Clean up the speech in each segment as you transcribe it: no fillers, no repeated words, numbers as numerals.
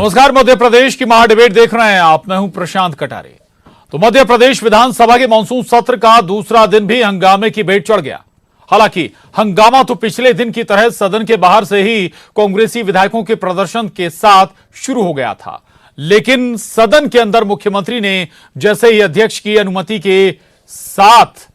नमस्कार, मध्य प्रदेश की महा डिबेट देख रहे हैं आप। मैं हूं प्रशांत कटारे। तो मध्य प्रदेश विधानसभा के मानसून सत्र का दूसरा दिन भी हंगामे की भेंट चढ़ गया। हालांकि हंगामा तो पिछले दिन की तरह सदन के बाहर से ही कांग्रेसी विधायकों के प्रदर्शन के साथ शुरू हो गया था, लेकिन सदन के अंदर मुख्यमंत्री ने जैसे ही अध्यक्ष की अनुमति के साथ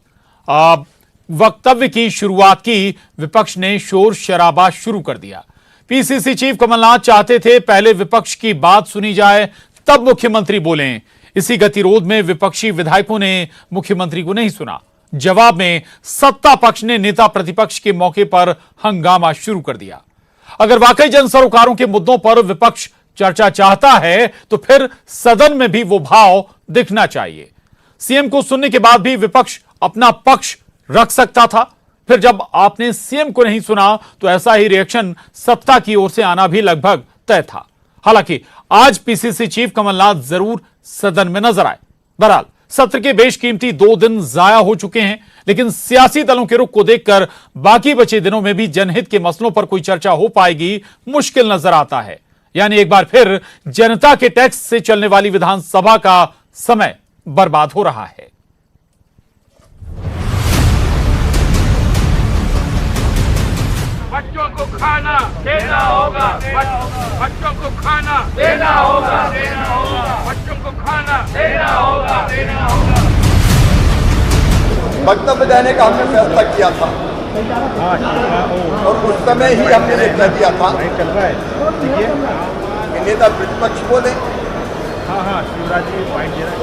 वक्तव्य की शुरुआत की, विपक्ष ने शोर शराबा शुरू कर दिया। पीसीसी चीफ कमलनाथ चाहते थे पहले विपक्ष की बात सुनी जाए, तब मुख्यमंत्री बोलें। इसी गतिरोध में विपक्षी विधायकों ने मुख्यमंत्री को नहीं सुना। जवाब में सत्ता पक्ष ने नेता प्रतिपक्ष के मौके पर हंगामा शुरू कर दिया। अगर वाकई जन सरोकारों के मुद्दों पर विपक्ष चर्चा चाहता है तो फिर सदन में भी वो भाव दिखना चाहिए। सीएम को सुनने के बाद भी विपक्ष अपना पक्ष रख सकता था। फिर जब आपने सीएम को नहीं सुना तो ऐसा ही रिएक्शन सत्ता की ओर से आना भी लगभग तय था। हालांकि आज पीसीसी चीफ कमलनाथ जरूर सदन में नजर आए। बहरहाल सत्र के बेशकीमती 2 दिन जाया हो चुके हैं, लेकिन सियासी दलों के रुख को देखकर बाकी बचे दिनों में भी जनहित के मसलों पर कोई चर्चा हो पाएगी मुश्किल नजर आता है। यानी एक बार फिर जनता के टैक्स से चलने वाली विधानसभा का समय बर्बाद हो रहा है। बच्चों को खाना देना होगा, बच्चों को खाना देना होगा, बच्चों को खाना देना होगा। वक्तव्य देने का हमने फैसला किया था और उस समय ही हमने निर्णय दिया था कि नेता प्रतिपक्ष बोले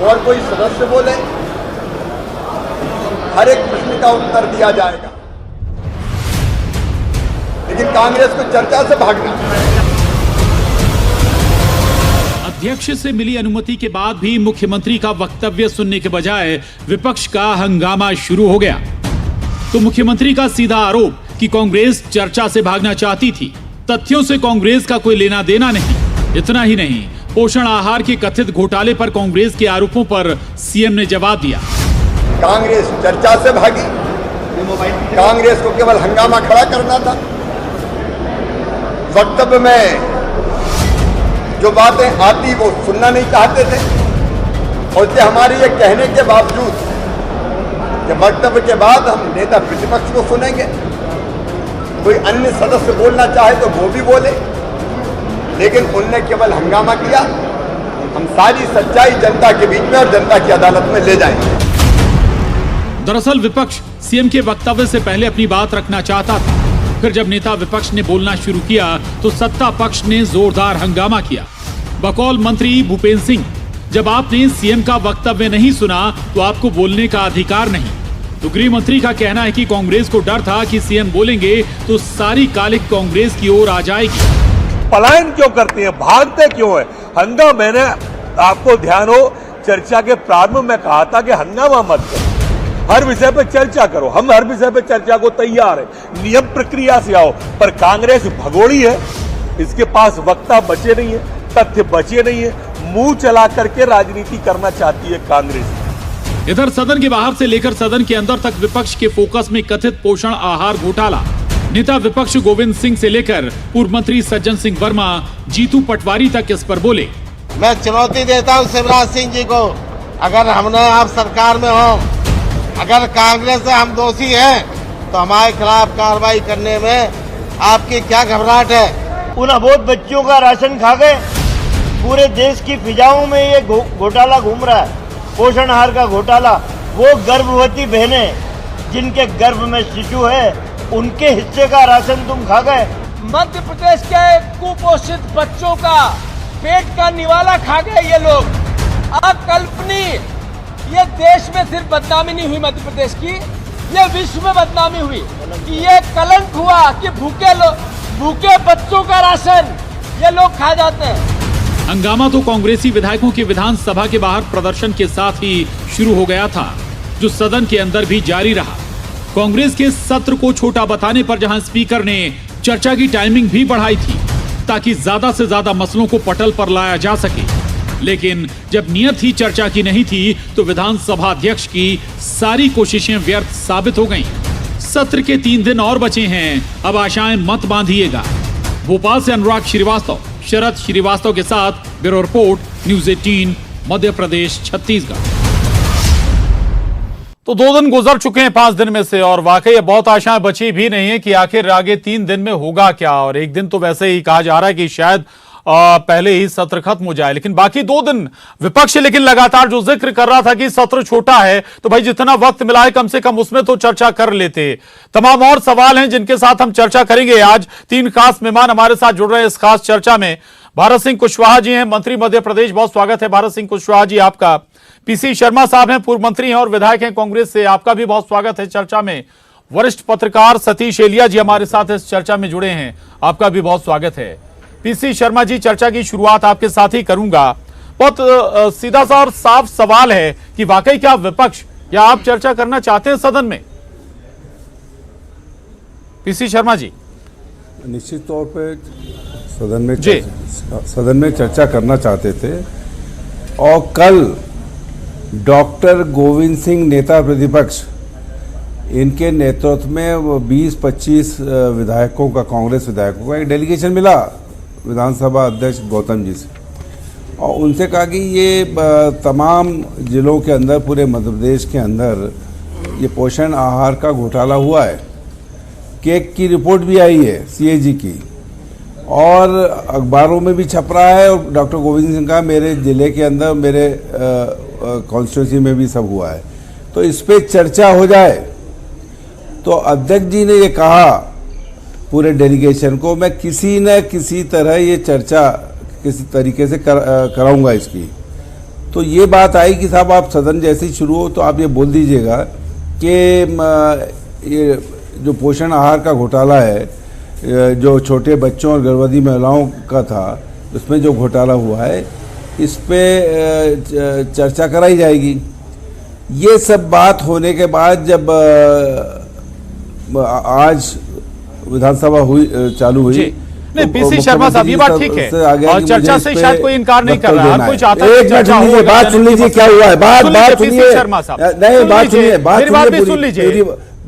और कोई सदस्य बोले, हर एक प्रश्न का उत्तर दिया जाएगा, लेकिन कांग्रेस को चर्चा से भागना। अध्यक्ष से मिली अनुमति के बाद भी मुख्यमंत्री का वक्तव्य सुनने के बजाय विपक्ष का हंगामा शुरू हो गया। तो मुख्यमंत्री का सीधा आरोप कि कांग्रेस चर्चा से भागना चाहती थी। तथ्यों से कांग्रेस का कोई लेना देना नहीं। इतना ही नहीं, पोषण आहार के कथित घोटाले पर कांग्रेस के आरोपों पर सीएम ने जवाब दिया। कांग्रेस चर्चा से भागी, कांग्रेस को केवल हंगामा खड़ा करना था। वक्तव्य में जो बातें आती वो सुनना नहीं चाहते थे, और इसलिए हमारे ये कहने के बावजूद कि वक्तव्य के बाद हम नेता प्रतिपक्ष को सुनेंगे, कोई अन्य सदस्य बोलना चाहे तो वो भी बोले, लेकिन उनने केवल हंगामा किया। हम सारी सच्चाई जनता के बीच में और जनता की अदालत में ले जाएंगे। दरअसल विपक्ष सीएम के वक्तव्य से पहले अपनी बात रखना चाहता था। फिर जब नेता विपक्ष ने बोलना शुरू किया तो सत्ता पक्ष ने जोरदार हंगामा किया। बकौल मंत्री भूपेंद्र सिंह, जब आपने सीएम का वक्तव्य नहीं सुना तो आपको बोलने का अधिकार नहीं। तो गृह मंत्री का कहना है कि कांग्रेस को डर था कि सीएम बोलेंगे तो सारी कालिक कांग्रेस की ओर आ जाएगी। पलायन क्यों करती है, भागते क्यों है? हंगामा, मैंने आपको ध्यान हो चर्चा के प्रारंभ में कहा था कि हंगामा मत करो, हर विषय पे चर्चा करो। हम हर विषय पे चर्चा को तैयार है, नियम प्रक्रिया से आओ। पर कांग्रेस भगोड़ी है, इसके पास वक्ता बचे नहीं है, तथ्य बचे नहीं है, मुंह चला करके राजनीति करना चाहती है कांग्रेस। इधर सदन के बाहर से लेकर सदन के अंदर तक विपक्ष के फोकस में कथित पोषण आहार घोटाला। नेता विपक्ष गोविंद सिंह से लेकर पूर्व मंत्री सज्जन सिंह वर्मा, जीतू पटवारी तक इस पर बोले। मैं चुनौती देता हूं शिवराज सिंह जी को, अगर हमने आप सरकार में हो, अगर कांग्रेस से हम दोषी हैं तो हमारे खिलाफ कार्रवाई करने में आपकी क्या घबराहट है? उन अबोध बच्चों का राशन खा गए। पूरे देश की फिजाओं में ये घोटाला घूम रहा है, पोषण आहार का घोटाला। वो गर्भवती बहनें जिनके गर्भ में शिशु है, उनके हिस्से का राशन तुम खा गए। मध्य प्रदेश के कुपोषित बच्चों का पेट का निवाला खा गए ये लोग। अकल्पनीय। ये देश में सिर्फ बदनामी नहीं हुई मध्य प्रदेश की, ये विश्व में बदनामी हुई कि ये कलंक हुआ कि भूखे बच्चों का राशन ये लोग खा जाते हैं। हंगामा तो कांग्रेसी विधायकों के विधानसभा के बाहर प्रदर्शन के साथ ही शुरू हो गया था, जो सदन के अंदर भी जारी रहा। कांग्रेस के सत्र को छोटा बताने पर जहां स्पीकर ने चर्चा की टाइमिंग भी बढ़ाई थी ताकि ज्यादा से ज्यादा मसलों को पटल पर लाया जा सके, लेकिन जब नियत ही चर्चा की नहीं थी तो विधानसभा अध्यक्ष की सारी कोशिशें व्यर्थ साबित हो गईं। सत्र के 3 दिन और बचे हैं, अब आशाएं मत बांधिएगा। भोपाल से अनुराग श्रीवास्तव, शरद श्रीवास्तव के साथ bureau report news 18 Madhya Pradesh Chhattisgarh. तो 2 दिन गुजर चुके हैं 5 दिन में से, और वाकई बहुत आशाएं बची भी नहीं है कि आखिर आगे 3 दिन में होगा क्या। और एक दिन तो वैसे ही कहा जा रहा है कि शायद पहले ही सत्र खत्म हो जाए, लेकिन बाकी 2 दिन विपक्ष लेकिन लगातार जो जिक्र कर रहा था कि सत्र छोटा है, तो भाई जितना वक्त मिला है कम से कम उसमें तो चर्चा कर लेते। तमाम और सवाल हैं जिनके साथ हम चर्चा करेंगे। आज 3 खास मेहमान हमारे साथ जुड़ रहे हैं इस खास चर्चा में। भारत सिंह कुशवाहा जी हैं, मंत्री मध्य प्रदेश, बहुत स्वागत है भारत सिंह कुशवाहा जी आपका। पीसी शर्मा साहब हैं, पूर्व मंत्री हैं और विधायक हैं कांग्रेस से, आपका भी बहुत स्वागत है चर्चा में। वरिष्ठ पत्रकार सतीश एलिया जी हमारे साथ इस चर्चा में जुड़े हैं, आपका भी बहुत स्वागत है। पीसी शर्मा जी, चर्चा की शुरुआत आपके साथ ही करूंगा। बहुत सीधा सा और साफ सवाल है कि वाकई क्या विपक्ष या आप चर्चा करना चाहते हैं सदन में? पीसी शर्मा जी। निश्चित तौर पे सदन में चर्चा करना चाहते थे, और कल डॉक्टर गोविंद सिंह नेता प्रतिपक्ष, इनके नेतृत्व में 20-25 विधायकों का, कांग्रेस विधायकों का एक डेलीगेशन मिला विधानसभा अध्यक्ष गौतम जी से, और उनसे कहा कि ये तमाम जिलों के अंदर, पूरे मध्य प्रदेश के अंदर ये पोषण आहार का घोटाला हुआ है। केक की रिपोर्ट भी आई है सीएजी की, और अखबारों में भी छप रहा है, और डॉक्टर गोविंद सिंह का मेरे जिले के अंदर, मेरे कॉन्स्टिट्यूंसी में भी सब हुआ है, तो इस पे चर्चा हो जाए। तो अध्यक्ष जी ने ये कहा पूरे डेलीगेशन को, मैं किसी न किसी तरह ये चर्चा किसी तरीके से कराऊंगा इसकी। तो ये बात आई कि साहब आप सदन जैसे ही शुरू हो तो आप ये बोल दीजिएगा कि ये जो पोषण आहार का घोटाला है, जो छोटे बच्चों और गर्भवती महिलाओं का था, उसमें जो घोटाला हुआ है, इस पे चर्चा कराई जाएगी। ये सब बात होने के बाद जब आज विधानसभा चालू हुई, नहीं पीसी शर्मा साहब ये बात ठीक है, और चर्चा से शायद कोई इनकार नहीं कर रहा है, कोई चाहता है एक मिनट सुनिए, बात सुन लीजिए क्या हुआ है, बात सुनिए शर्मा साहब, नहीं बात सुनिए, मेरी बात भी सुन लीजिए।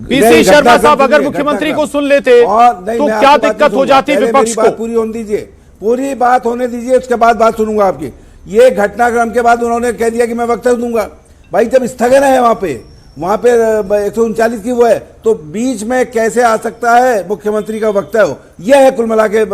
पीसी शर्मा साहब अगर मुख्यमंत्री को सुन लेते तो क्या दिक्कत हो जाती विपक्ष को? पूरी होने दीजिए, पूरी बात होने दीजिए, उसके बाद बात सुनूंगा आपकी। ये घटनाक्रम के बाद उन्होंने कह दिया कि मैं वक्तव्य दूंगा। भाई जब स्थगन है वहां पे 139 की वो है, तो बीच में कैसे आ सकता है मुख्यमंत्री का वक्तव्य? यह है कुल मिला के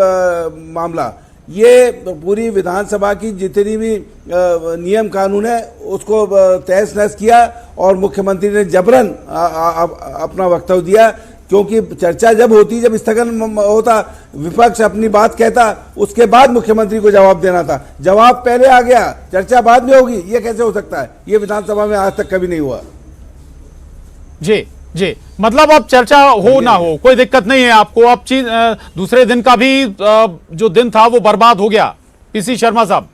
मामला। ये पूरी विधानसभा की जितनी भी नियम कानून है उसको तहस नहस किया, और मुख्यमंत्री ने जबरन अपना वक्तव्य दिया, क्योंकि चर्चा जब होती, जब स्थगन होता, विपक्ष अपनी बात कहता, उसके बाद मुख्यमंत्री को जवाब देना था। जवाब पहले आ गया, चर्चा बाद में होगी, ये कैसे हो सकता है? ये विधानसभा में आज तक कभी नहीं हुआ। जी जी, मतलब अब चर्चा हो ना हो कोई दिक्कत नहीं है आपको, अब दूसरे दिन का भी जो दिन था वो बर्बाद हो गया। पीसी शर्मा साहब,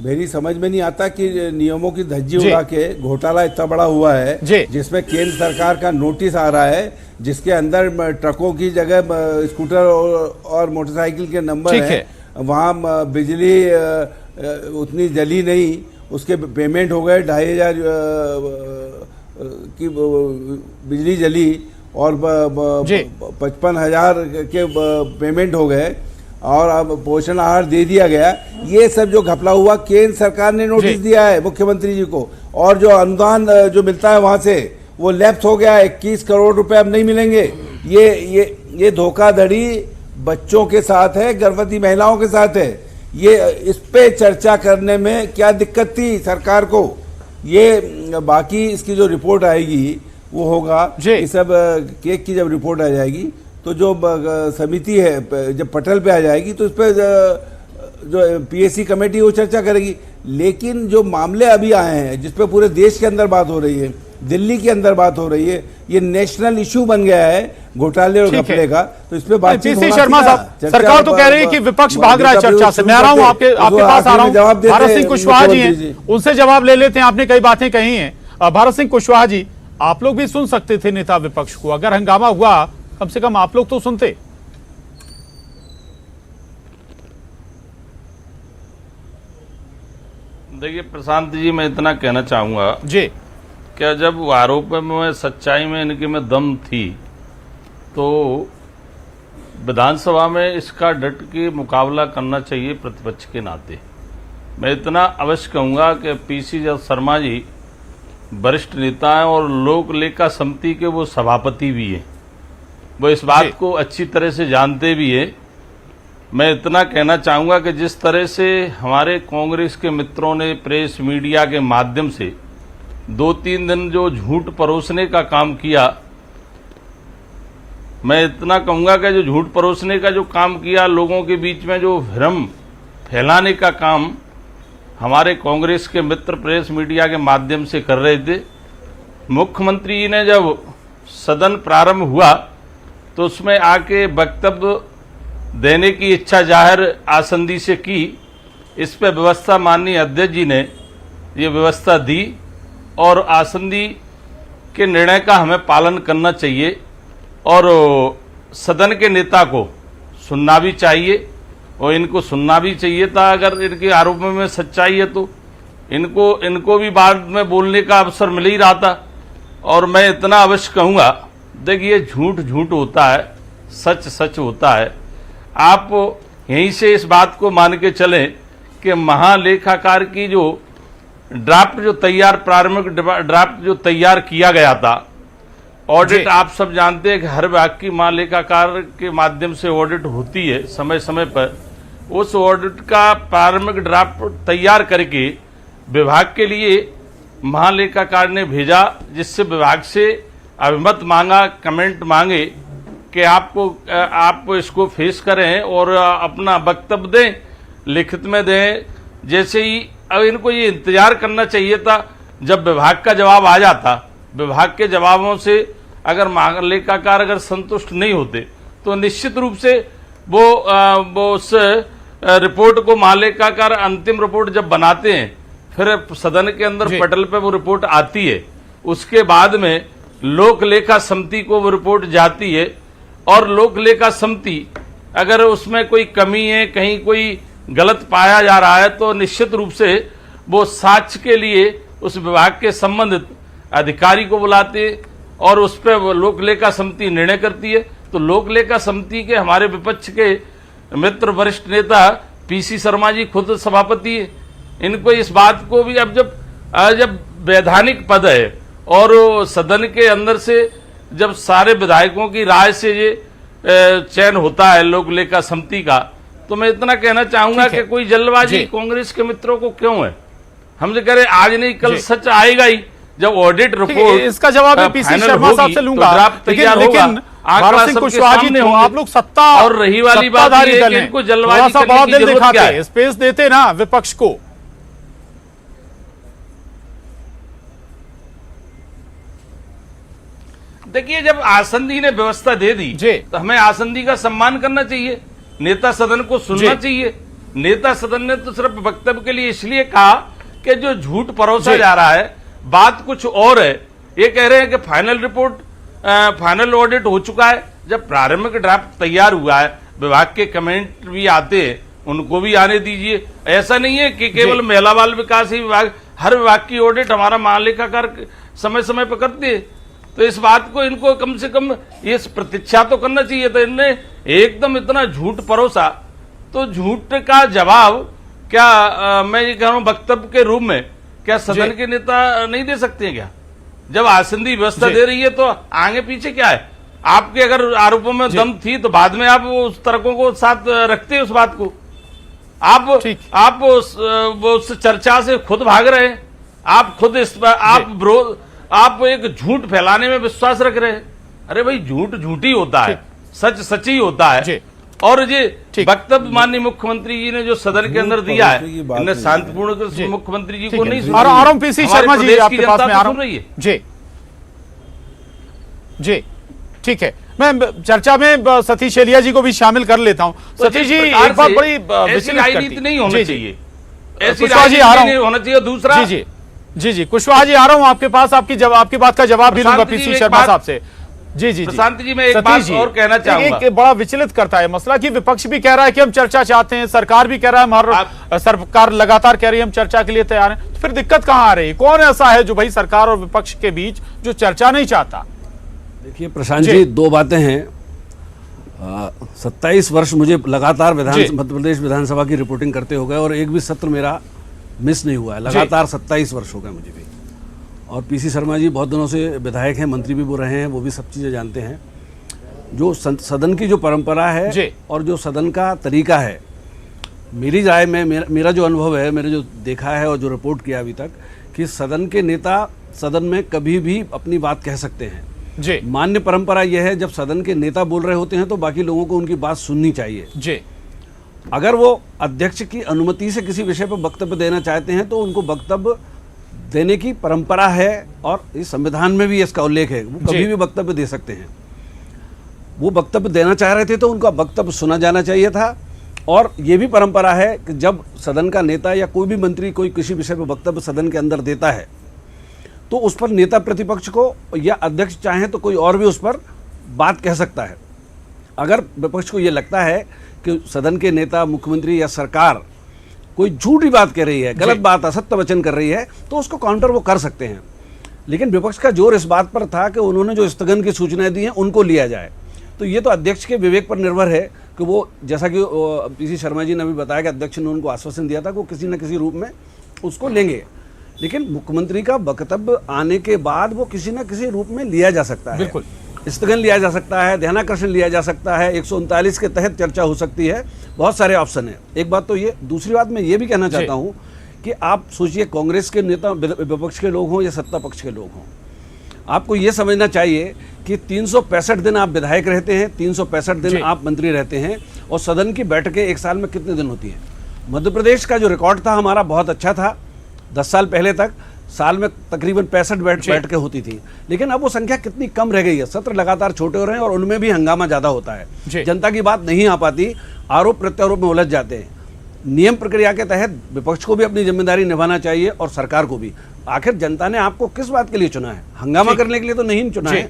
मेरी समझ में नहीं आता कि नियमों की धज्जी उड़ा के घोटाला इतना बड़ा हुआ है, जिसमें केंद्र सरकार का नोटिस आ रहा है, जिसके अंदर ट्रकों की जगह स्कूटर और मोटरसाइकिल के नंबर है, वहाँ बिजली उतनी जली नहीं, उसके पेमेंट हो गए 2500 की बिजली जली, और 55,000 के पेमेंट हो गए, और अब पोषण आहार दे दिया गया। ये सब जो घपला हुआ, केंद्र सरकार ने नोटिस दिया है मुख्यमंत्री जी को, और जो अनुदान जो मिलता है वहां से वो लैप्स हो गया, 21 करोड़ रुपए अब नहीं मिलेंगे। ये धोखाधड़ी बच्चों के साथ है, गर्भवती महिलाओं के साथ है। ये इस पे चर्चा करने में क्या दिक्कत थी सरकार को? ये बाकी इसकी जो रिपोर्ट आएगी वो होगा, ये सब केक की जब रिपोर्ट आ जाएगी तो जो समिति है जब पटल पे आ जाएगी तो इस पे जो पीएससी कमेटी वो चर्चा करेगी। लेकिन जो मामले अभी आए हैं, जिस पे पूरे देश के अंदर बात हो रही है, दिल्ली के अंदर बात हो रही है, ये नेशनल इशू बन गया है घोटाले और घपले का, तो इस पे बातचीत होना चाहिए। शर्मा साहब, सरकार तो कह रही है कि विपक्ष भाग रहा है चर्चा से। मैं आ रहा हूं आपके पास आ रहा हूं। भारत सिंह कुशवाहा जी हैं, उनसे जवाब ले लेते हैं। आपने कई बातें कही हैं। भारत सिंह कुशवाहा जी, आप लोग भी सुन सकते थे नेता विपक्ष को, अगर हंगामा हुआ कम से कम आप लोग तो सुनते। देखिए प्रशांत जी, मैं इतना कहना चाहूंगा जी, क्या जब आरोप में सच्चाई में इनके में दम थी तो विधानसभा में इसका डट के मुकाबला करना चाहिए प्रतिपक्ष के नाते। मैं इतना अवश्य कहूँगा कि पीसी शर्मा जी वरिष्ठ नेता हैं और लोक लेखा समिति के वो सभापति भी हैं, वो इस बात को अच्छी तरह से जानते भी हैं। मैं इतना कहना चाहूँगा कि जिस तरह से हमारे कांग्रेस के मित्रों ने प्रेस मीडिया के माध्यम से 2-3 दिन जो झूठ परोसने का काम किया, मैं इतना कहूँगा कि जो झूठ परोसने का जो काम किया, लोगों के बीच में जो भ्रम फैलाने का काम हमारे कांग्रेस के मित्र प्रेस मीडिया के माध्यम से कर रहे थे। मुख्यमंत्री जी ने जब सदन प्रारंभ हुआ तो उसमें आके वक्तव्य देने की इच्छा जाहिर आसंदी से की। इस पर व्यवस्था माननीय अध्यक्ष जी ने ये व्यवस्था दी और आसंदी के निर्णय का हमें पालन करना चाहिए और सदन के नेता को सुनना भी चाहिए और इनको सुनना भी चाहिए था। अगर इनके आरोपों में सच्चाई है तो इनको भी बाद में बोलने का अवसर मिल ही रहा था। और मैं इतना अवश्य कहूँगा, देखिए झूठ झूठ होता है, सच सच होता है। आप यहीं से इस बात को मान के चलें कि महालेखाकार की जो ड्राफ्ट जो तैयार प्रारंभिक ड्राफ्ट जो तैयार किया गया था, ऑडिट आप सब जानते हैं कि हर विभाग की महालेखाकार के माध्यम से ऑडिट होती है समय समय पर। उस ऑडिट का प्रारंभिक ड्राफ्ट तैयार करके विभाग के लिए महालेखाकार ने भेजा, जिससे विभाग से अभिमत मांगा, कमेंट मांगे कि आप इसको फेस करें और अपना वक्तव्य दें, लिखित में दें। जैसे ही अब इनको ये इंतजार करना चाहिए था जब विभाग का जवाब आ जाता। विभाग के जवाबों से अगर महालेखाकार अगर संतुष्ट नहीं होते तो निश्चित रूप से वो उस रिपोर्ट को महालेखाकार अंतिम रिपोर्ट जब बनाते हैं, फिर सदन के अंदर पटल पे वो रिपोर्ट आती है, उसके बाद में लोक लेखा समिति को वो रिपोर्ट जाती है और लोक लेखा समिति अगर उसमें कोई कमी है, कहीं कोई गलत पाया जा रहा है तो निश्चित रूप से वो साक्ष्य के लिए उस विभाग के संबंधित अधिकारी को बुलाते और उस पर लोक लेखा समिति निर्णय करती है। तो लोक लेखा समिति के हमारे विपक्ष के मित्र वरिष्ठ नेता पीसी शर्मा जी खुद सभापति है। इनको इस बात को भी अब जब वैधानिक पद है और सदन के अंदर से जब सारे विधायकों की राय से ये चयन होता है लोक लेखा समिति का, तो मैं इतना कहना चाहूंगा कि कोई जल्दबाजी कांग्रेस के मित्रों को क्यों है। हम जो कह रहे आज नहीं कल सच आएगा ही। जब ऑडिट रिपोर्ट इसका जवाब मैं पीसी शर्मा साहब से लूंगा, लेकिन भारत सिंह कुशवाहा जी ने आप लोग सत्ता और रही वाली बात है कि इनको जल्दबाजी करने की जरूरत क्या है। स्पेस देते ना विपक्ष को। देखिए जब आसंदी ने व्यवस्था दे दी तो हमें आसंदी का सम्मान करना चाहिए, नेता सदन को सुनना चाहिए। नेता सदन ने तो सिर्फ वक्तव्य के लिए इसलिए कहा कि जो झूठ परोसा जा रहा है बात कुछ और है। ये कह रहे हैं कि फाइनल ऑडिट हो चुका है। जब प्रारंभिक ड्राफ्ट तैयार हुआ है, विभाग के कमेंट भी आते हैं, उनको भी आने दीजिए। ऐसा नहीं है कि केवल महिला बाल विकास ही विभाग, हर विभाग की ऑडिट हमारा महालेखाकार समय समय पर करते है। तो इस बात को इनको कम से कम ये प्रतीक्षा तो करना चाहिए था। इनने एकदम इतना झूठ परोसा, तो झूठ का जवाब क्या मैं ये कह रहा हूं वक्तव्य के रूप में क्या सदन के नेता नहीं दे सकते हैं क्या? जब आसंदी व्यवस्था दे रही है तो आगे पीछे क्या है? आपके अगर आरोपों में दम थी तो बाद में आप उस तर्कों को साथ रखते हैं। उस बात को आप उस चर्चा से खुद भाग रहे हैं। आप खुद आप एक झूठ फैलाने में विश्वास रख रहे हैं। अरे भाई झूठ झूठ ही होता है, सच सच ही होता है। और ये वक्तव्य माननीय मुख्यमंत्री जी ने जो सदन के अंदर दिया है, इन्हें शांतिपूर्ण मुख्यमंत्री जी को नहीं सुना। और पीसी शर्मा जी आपके पास में आ रहा हूं। जी ठीक है, मैं चर्चा में सतीश एलिया जी को भी शामिल कर लेता हूं। सतीश जी एक बात बड़ी राजनीति नहीं होनी चाहिए, ऐसी राजनीति नहीं होना चाहिए। दूसरा जी कुशवाहा जी आ रहा हूं आपके पास, आपकी बात का जवाब भी लूंगा पीसी शर्मा साहब से। जी प्रशांत जी मैं एक बात और कहना चाहूंगा। एक बड़ा विचलित करता है मसला कि विपक्ष भी कह रहा है कि हम चर्चा चाहते हैं, सरकार भी कह रहा है, हमारा सरकार लगातार कह रही है हम चर्चा के लिए तैयार हैं। तो फिर दिक्कत कहां आ रही है? कौन ऐसा है जो भाई सरकार और विपक्ष के बीच जो चर्चा नहीं चाहता? देखिए प्रशांत जी, दो बातें हैं। 27 वर्ष मुझे लगातार मध्य प्रदेश विधानसभा की रिपोर्टिंग करते हो गए और एक भी सत्र मेरा मिस नहीं हुआ है। लगातार 27 वर्ष हो गए मुझे भी। और पीसी शर्मा जी बहुत दिनों से विधायक हैं, मंत्री भी वो रहे हैं, वो भी सब चीज़ें जानते हैं। जो सदन की जो परंपरा है और जो सदन का तरीका है, मेरी राय में मेरा जो अनुभव है, मैंने जो देखा है और जो रिपोर्ट किया अभी तक, कि सदन के नेता सदन में कभी भी अपनी बात कह सकते हैं। जी। मान्य परंपरा यह है, जब सदन के नेता बोल रहे होते हैं तो बाकी लोगों को उनकी बात सुननी चाहिए। जी। अगर वो अध्यक्ष की अनुमति से किसी विषय पर वक्तव्य देना चाहते हैं तो उनको वक्तव्य देने की परंपरा है और इस संविधान में भी इसका उल्लेख है, वो कभी भी वक्तव्य दे सकते हैं। वो वक्तव्य देना चाह रहे थे तो उनका वक्तव्य सुना जाना चाहिए था। और ये भी परंपरा है कि जब सदन का नेता या कोई भी मंत्री कोई किसी विषय पर वक्तव्य सदन के अंदर देता है तो उस पर नेता प्रतिपक्ष को या अध्यक्ष चाहे तो कोई और भी उस पर बात कह सकता है। अगर विपक्ष को ये लगता है कि सदन के नेता, मुख्यमंत्री या सरकार कोई झूठी बात कह रही है, गलत बात, असत्य वचन कर रही है, तो उसको काउंटर वो कर सकते हैं। लेकिन विपक्ष का जोर इस बात पर था कि उन्होंने जो स्थगन की सूचनाएं दी हैं उनको लिया जाए। तो ये तो अध्यक्ष के विवेक पर निर्भर है कि वो, जैसा कि पीसी शर्मा जी ने भी बताया कि अध्यक्ष ने उनको आश्वासन दिया था कि वो किसी न किसी रूप में उसको लेंगे। लेकिन मुख्यमंत्री का वक्तव्य आने के बाद वो किसी न किसी रूप में लिया जा सकता है। बिल्कुल, स्थगन लिया जा सकता है, ध्यानाकर्षण लिया जा सकता है, 139 के तहत चर्चा हो सकती है, बहुत सारे ऑप्शन है। एक बात तो ये। दूसरी बात मैं ये भी कहना चाहता हूँ कि आप सोचिए, कांग्रेस के नेता विपक्ष के लोग हों या सत्ता पक्ष के लोग हों, आपको ये समझना चाहिए कि 365 दिन आप विधायक रहते हैं, 365 दिन आप मंत्री रहते हैं, और सदन की बैठकें एक साल में कितने दिन होती हैं। मध्य प्रदेश का जो रिकॉर्ड था हमारा बहुत अच्छा था। 10 साल पहले तक साल में तकरीबन 65 बैठकें होती थी। लेकिन अब वो संख्या कितनी कम रह गई है। सत्र लगातार छोटे हो रहे हैं और उनमें भी हंगामा ज़्यादा होता है। जनता की बात नहीं आ पाती, आरोप प्रत्यारोप में उलझ जाते हैं। नियम प्रक्रिया के तहत विपक्ष को भी अपनी जिम्मेदारी निभाना चाहिए और सरकार को भी। आखिर जनता ने आपको किस बात के लिए चुना है? हंगामा करने के लिए तो नहीं चुना है।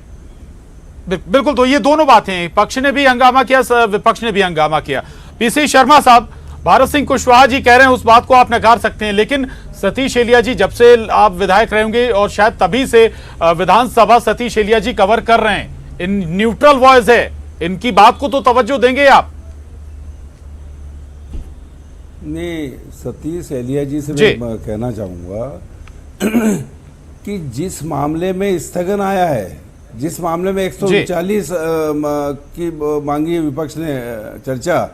बिल्कुल, तो ये दोनों बातें, पक्ष ने भी हंगामा किया, विपक्ष ने भी हंगामा किया। पीसी शर्मा साहब, भारत सिंह कुशवाहा जी कह रहे हैं उस बात को आप नकार सकते हैं, लेकिन सतीश एलिया जी, जब से आप विधायक रहे होंगे और शायद तभी से विधानसभा सतीश एलिया जी कवर कर रहे हैं, इन न्यूट्रल वॉइस है, इनकी बात को तो तवज्जो देंगे आप? नहीं, सतीश एलिया जी से मैं कहना चाहूंगा कि जिस मामले में स्थगन आया है, जिस मामले में 139 की मांगी है विपक्ष ने चर्चा,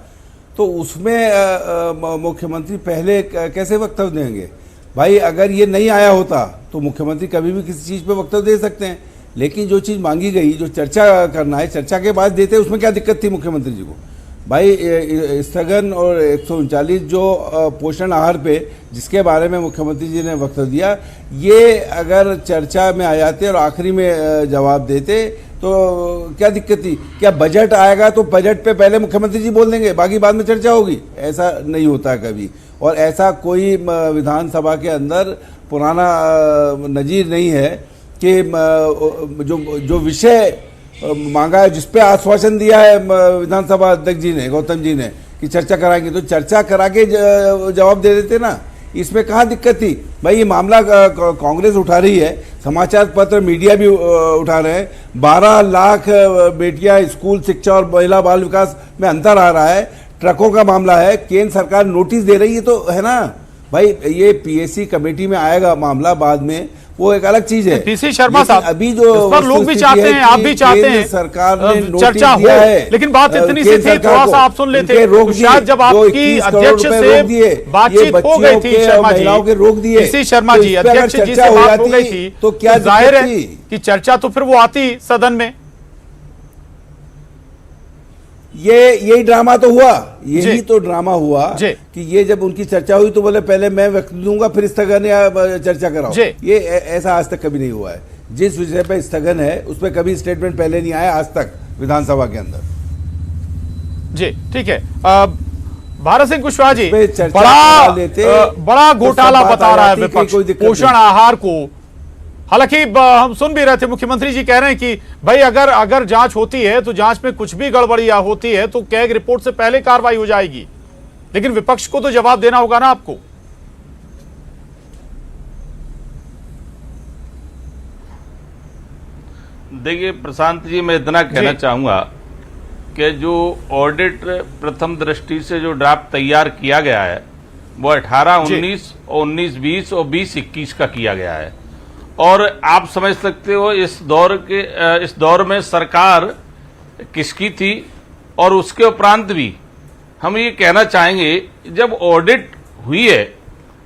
तो उसमें मुख्यमंत्री पहले कैसे वक्तव्य देंगे? भाई, अगर ये नहीं आया होता तो मुख्यमंत्री कभी भी किसी चीज़ पे वक्तव्य दे सकते हैं। लेकिन जो चीज़ मांगी गई, जो चर्चा करना है, चर्चा के बाद देते, उसमें क्या दिक्कत थी मुख्यमंत्री जी को? भाई, स्थगन और 139 जो पोषण आहार पे जिसके बारे में मुख्यमंत्री जी ने वक्तव्य दिया, ये अगर चर्चा में आ जाते और आखिरी में जवाब देते तो क्या दिक्कत थी? क्या बजट आएगा तो बजट पे पहले मुख्यमंत्री जी बोल देंगे, बाकी बाद में चर्चा होगी? ऐसा नहीं होता कभी, और ऐसा कोई विधानसभा के अंदर पुराना नजीर नहीं है कि जो विषय मांगा है, जिसपे आश्वासन दिया है विधानसभा अध्यक्ष जी ने, गौतम जी ने, कि चर्चा कराएंगे, तो चर्चा करा के जवाब दे देते ना। इसमें कहाँ दिक्कत थी? भाई, ये मामला कांग्रेस उठा रही है, समाचार पत्र मीडिया भी उठा रहे हैं। 12 लाख बेटियां स्कूल शिक्षा और महिला बाल विकास में अंतर आ रहा है, ट्रकों का मामला है, केंद्र सरकार नोटिस दे रही है, तो है ना भाई। ये पीएससी कमेटी में आएगा मामला बाद में, वो एक अलग चीज है। पीसी शर्मा साहब, अभी जो पर लोग भी चाहते हैं, आप भी चाहते हैं सरकार ने चर्चा हो, लेकिन बात इतनी सी थी, थोड़ा सा आप सुन लेते। शायद जब आपकी अध्यक्ष से बातचीत हो गई थी शर्मा जी, रोक दिए पीसी शर्मा जी, अध्यक्ष जी से बात हो गई थी, तो क्या जाहिर है कि चर्चा तो फिर वो आती सदन में। यही ड्रामा तो हुआ, यही तो ड्रामा हुआ कि ये जब उनकी चर्चा हुई तो बोले पहले मैं वक्तव्य दूंगा फिर स्थगन या चर्चा कराओ। ये ऐसा आज तक कभी नहीं हुआ है। जिस विषय पे स्थगन है उस पर कभी स्टेटमेंट पहले नहीं आया आज तक विधानसभा के अंदर। जी, ठीक है। भारत सिंह कुशवाहा जी, बड़ा घोटाला बता रहा है विपक्ष पोषण आहार को। हालांकि हम सुन भी रहे थे, मुख्यमंत्री जी कह रहे हैं कि भाई अगर जांच होती है तो जांच में कुछ भी गड़बड़ियां होती है तो कैग रिपोर्ट से पहले कार्रवाई हो जाएगी, लेकिन विपक्ष को तो जवाब देना होगा ना आपको। देखिए प्रशांत जी, मैं इतना कहना चाहूंगा कि जो ऑडिट प्रथम दृष्टि से जो ड्राफ्ट तैयार किया गया है वो 18-19 और 19-20 और 20-21 का किया गया है। और आप समझ सकते हो इस दौर में सरकार किसकी थी। और उसके उपरांत भी हम ये कहना चाहेंगे, जब ऑडिट हुई है,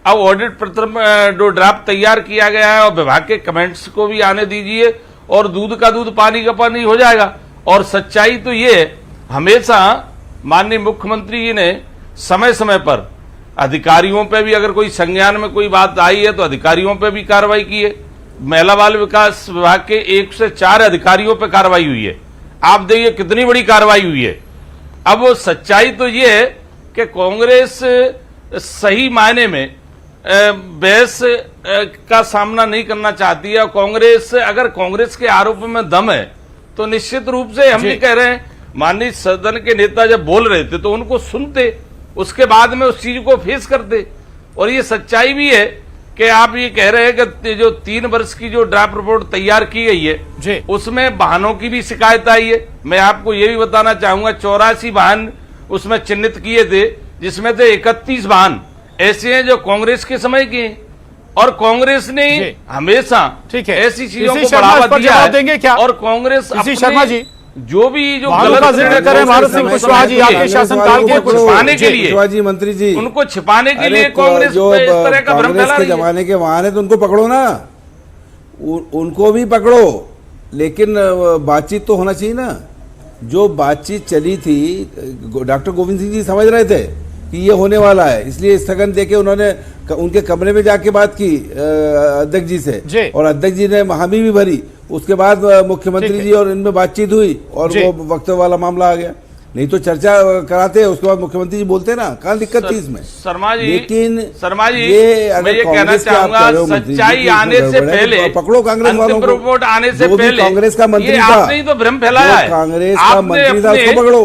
अब ऑडिट प्रथम जो ड्राफ्ट तैयार किया गया है और विभाग के कमेंट्स को भी आने दीजिए और दूध का दूध पानी का पानी हो जाएगा। और सच्चाई तो ये है, हमेशा माननीय मुख्यमंत्री जी ने समय समय पर अधिकारियों पे भी, अगर कोई संज्ञान में कोई बात आई है तो अधिकारियों पे भी कार्रवाई की है। महिला बाल विकास विभाग के 1 से 4 अधिकारियों पे कार्रवाई हुई है। आप देखिए कितनी बड़ी कार्रवाई हुई है। अब वो सच्चाई तो ये है कि कांग्रेस सही मायने में बहस का सामना नहीं करना चाहती है। कांग्रेस, अगर कांग्रेस के आरोप में दम है तो निश्चित रूप से हम ये कह रहे हैं, माननीय सदन के नेता जब बोल रहे थे तो उनको सुनते, उसके बाद में उस चीज को फेस करते। और ये सच्चाई भी है कि आप ये कह रहे हैं कि जो 3 वर्ष की जो ड्राफ्ट रिपोर्ट तैयार की गई है उसमें वाहनों की भी शिकायत आई है। मैं आपको ये भी बताना चाहूंगा, 84 वाहन उसमें चिन्हित किए थे, जिसमें से 31 वाहन ऐसे हैं जो कांग्रेस के समय के हैं। और कांग्रेस ने हमेशा ऐसी चीजों को बढ़ावा दिया है। और कांग्रेस शर्मा जी जो भी जो गलत जिक्र करें भारत सिंह कुशवाहा जी आपके शासनकाल के, छिपाने के लिए कुशवाहा जी, मंत्री जी, उनको छिपाने के लिए कांग्रेस जो इस तरह का भ्रम फैला के जमाने के वाहन है तो उनको पकड़ो ना, उनको भी पकड़ो, लेकिन बातचीत तो होना चाहिए ना। जो बातचीत चली थी, डॉक्टर गोविंद सिंह जी समझ रहे थे कि ये होने वाला है, इसलिए स्थगन देके उन्होंने उनके कमरे में जाके बात की अध्यक्ष जी से, और अध्यक्ष जी ने हामी भी भरी। उसके बाद मुख्यमंत्री जी और इनमें बातचीत हुई और वो वक्त वाला मामला आ गया। नहीं तो चर्चा कराते, उसके बाद मुख्यमंत्री जी बोलते ना, कहाँ दिक्कत थी इसमें। शर्मा जी, लेकिन शर्मा जी, ये मैं ये कहना चाहूंगा, सच्चाई आने से पहले, पकड़ो कांग्रेस वालों को, रिपोर्ट आने से पहले कांग्रेस का मंत्री था, आपने तो भ्रम फैलाया है, कांग्रेस का मंत्री था, उसको पकड़ो।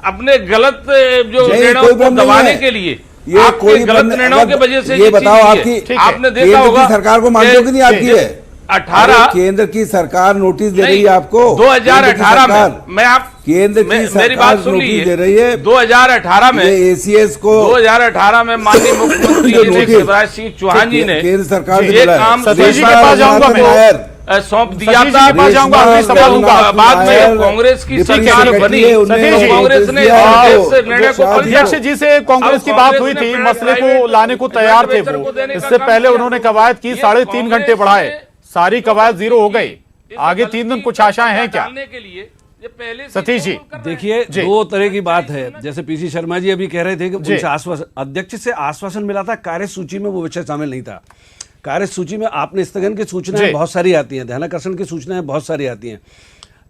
अपने गलत जो निर्णयों को दबाने के लिए, ये कोई गलत निर्णयों की वजह से ये बताओ, आपकी आपने देखा होगा सरकार को मानते हो कि नहीं? आपकी है 18 केंद्र की सरकार नोटिस दे रही है आपको। 2018 में मैं आप केंद्र की सरकार नोटिस दे रही है। 2018 में एसीएस को 2018 में माननीय मुख्यमंत्री शिवराज सिंह चौहान जी ने केंद्र सरकार ये काम सौंप दिया था। बाद में कांग्रेस की सरकार बनी, कांग्रेस ने निर्णय को, अध्यक्ष जी से कांग्रेस की बात हुई थी, मसले को लाने को तैयार थे वो। इससे पहले उन्होंने कवायद की, 3.5 घंटे बढ़ाए, सारी कवायद 0 हो गई। आगे 3 दिन कुछ आशाएं हैं क्या सतीश जी? देखिए, 2 तरह की बात है। जैसे पीसी शर्मा जी अभी कह रहे थे कि उनसे आश्वासन, अध्यक्ष से आश्वासन मिला था, कार्यसूची में वो विषय शामिल नहीं था। कार्यसूची में आपने स्थगन की सूचनाएं बहुत सारी आती हैं, ध्यानाकर्षण की सूचनाएं बहुत सारी आती हैं।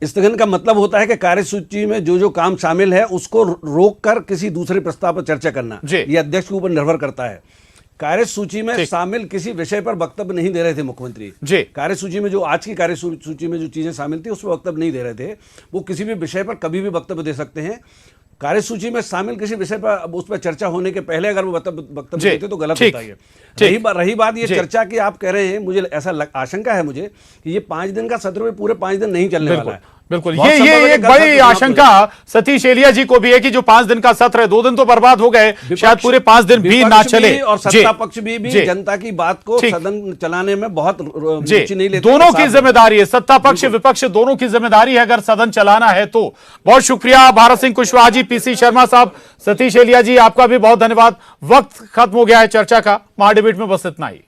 स्थगन का मतलब होता है कि कार्यसूची में जो जो काम शामिल है उसको रोककर किसी दूसरे प्रस्ताव पर चर्चा करना। ये अध्यक्ष के ऊपर निर्भर करता है। कार्यसूची में शामिल किसी विषय पर वक्तव्य नहीं दे रहे थे मुख्यमंत्री। कार्यसूची में जो आज की कार्यसूची में जो चीजें शामिल थी उसमें वक्तव्य नहीं दे रहे थे। वो किसी भी विषय पर कभी भी वक्तव्य दे सकते हैं। कार्यसूची में शामिल किसी विषय पर उस पर चर्चा होने के पहले अगर वो वक्तव्य देते तो गलत होता है। रही बात ये चर्चा की, आप कह रहे हैं, मुझे ऐसा आशंका है मुझे कि ये 5 दिन का सत्र में पूरे 5 दिन नहीं चलने वाला है। बिल्कुल, ये एक बड़ी आशंका सतीश एलिया जी को भी है कि जो 5 दिन का सत्र है, 2 दिन तो बर्बाद हो गए, शायद पूरे 5 दिन भी ना चले। और सत्ता पक्ष भी जनता की बात को सदन चलाने में बहुत रुचि नहीं लेते। दोनों की जिम्मेदारी है, सत्ता पक्ष विपक्ष दोनों की जिम्मेदारी है अगर सदन चलाना है तो। बहुत शुक्रिया भारत सिंह कुशवाहा जी, पीसी शर्मा साहब, सतीश एलिया जी, आपका भी बहुत धन्यवाद। वक्त खत्म हो गया है चर्चा का, महाडिबेट में बस इतना ही।